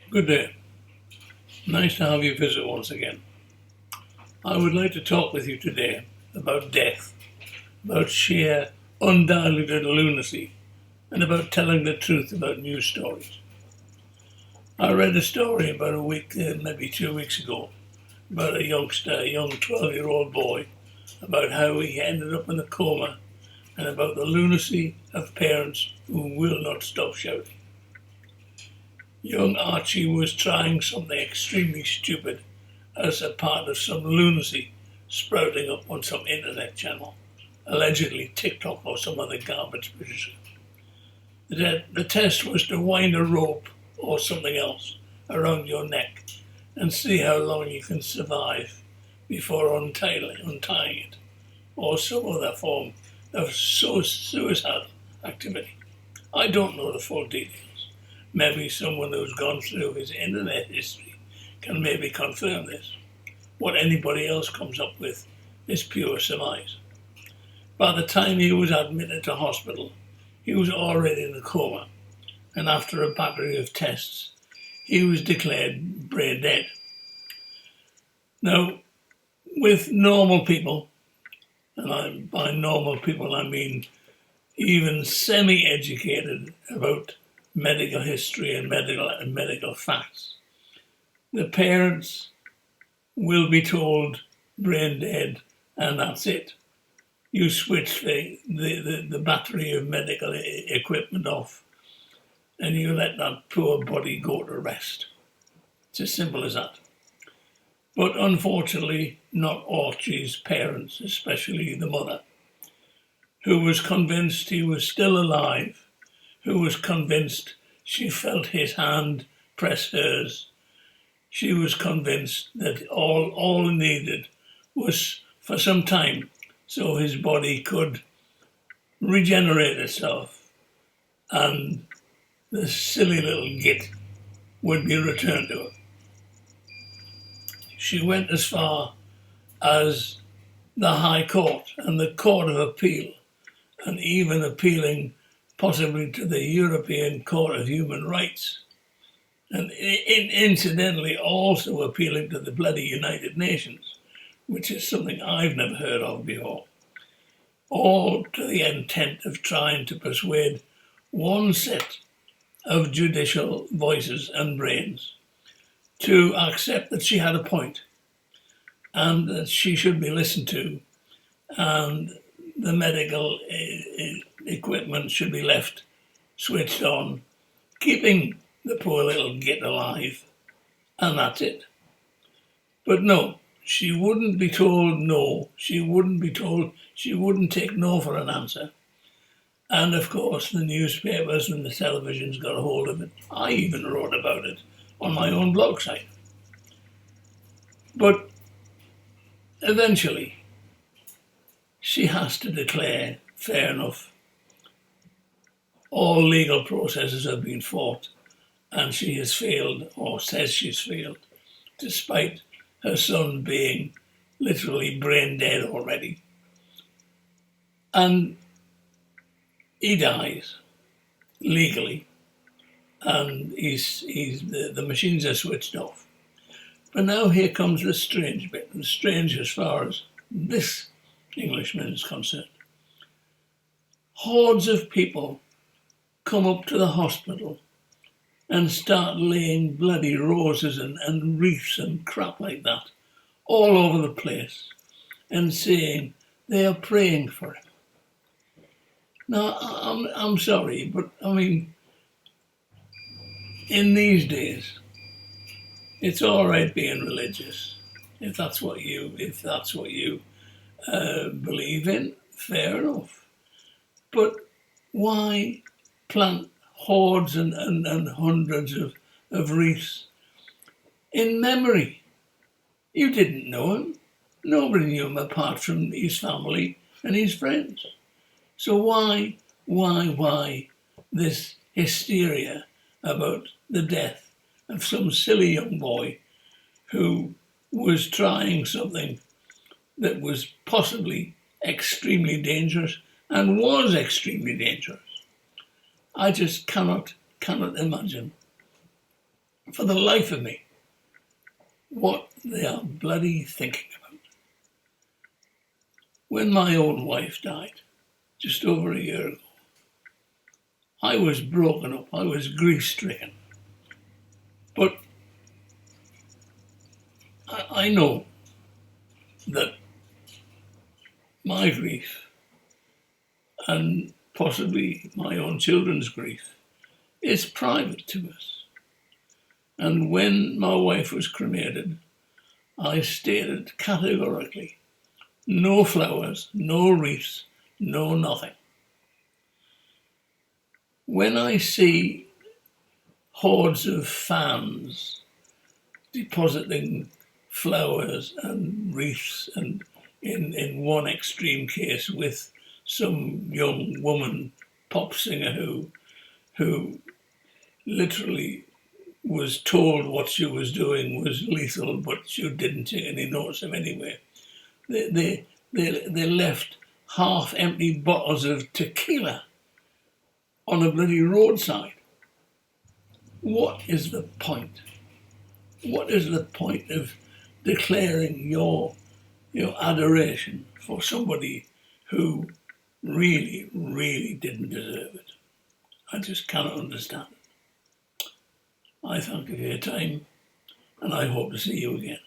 Good day. Nice to have you visit once again. I would like to talk with you today about death, about sheer, undiluted lunacy, and about telling the truth about news stories. I read a story about a week, maybe 2 weeks ago, about a youngster, a young 12-year-old boy, about how he ended up in a coma, and about the lunacy of parents who will not stop shouting. Young Archie was trying something extremely stupid as a part of some lunacy sprouting up on some internet channel, allegedly TikTok or some other garbage producer. The test was to wind a rope or something else around your neck and see how long you can survive before untying it, or some other form of suicidal activity. I don't know the full details. Maybe someone who's gone through his internet history can maybe confirm this. What anybody else comes up with is pure surmise. By the time he was admitted to hospital, he was already in a coma, and after a battery of tests, he was declared brain dead. Now, with normal people, and by normal people I mean even semi-educated about medical history and medical facts, the parents will be told brain dead and that's it. You switch the battery of medical equipment off and you let that poor body go to rest. It's as simple as that. But unfortunately, not Archie's parents, especially the mother, who was convinced he was still alive, who was convinced she felt his hand press hers. She was convinced that all needed was for some time so his body could regenerate itself and the silly little git would be returned to her. She went as far as the High Court and the Court of Appeal, and even appealing possibly to the European Court of Human Rights, and incidentally also appealing to the bloody United Nations, which is something I've never heard of before, all to the intent of trying to persuade one set of judicial voices and brains to accept that she had a point and that she should be listened to and the medical equipment should be left switched on, keeping the poor little git alive, and that's it. But no, she wouldn't be told no. She wouldn't take no for an answer. And of course, the newspapers and the televisions got a hold of it. I even wrote about it on my own blog site. But eventually, she has to declare, fair enough, all legal processes have been fought and she has failed, or says she's failed, despite her son being literally brain dead already. And he dies legally, and the machines are switched off. But now here comes the strange bit, and strange as far as this Englishman is concerned. Hordes of people come up to the hospital and start laying bloody roses and wreaths and crap like that all over the place and saying they are praying for him. Now, I'm sorry, but I mean, in these days, it's all right being religious if that's what you believe in. Fair enough, but why plant hordes and hundreds of wreaths in memory? You didn't know him. Nobody knew him apart from his family and his friends. So why this hysteria about the death of some silly young boy who was trying something that was possibly extremely dangerous and was extremely dangerous? I just cannot imagine for the life of me what they are bloody thinking about. When my own wife died, just over a year ago, I was broken up, I was grief-stricken. But I know that my grief and possibly my own children's grief is private to us. And when my wife was cremated, I stated categorically, no flowers, no wreaths, no nothing. When I see hordes of fans depositing flowers and wreaths, and in one extreme case with some young woman pop singer who literally was told what she was doing was lethal, but she didn't take any notice of anyway. They left half-empty bottles of tequila on a bloody roadside. What is the point? What is the point of declaring your adoration for somebody who really, really didn't deserve it? I just cannot understand it. I thank you for your time, and I hope to see you again.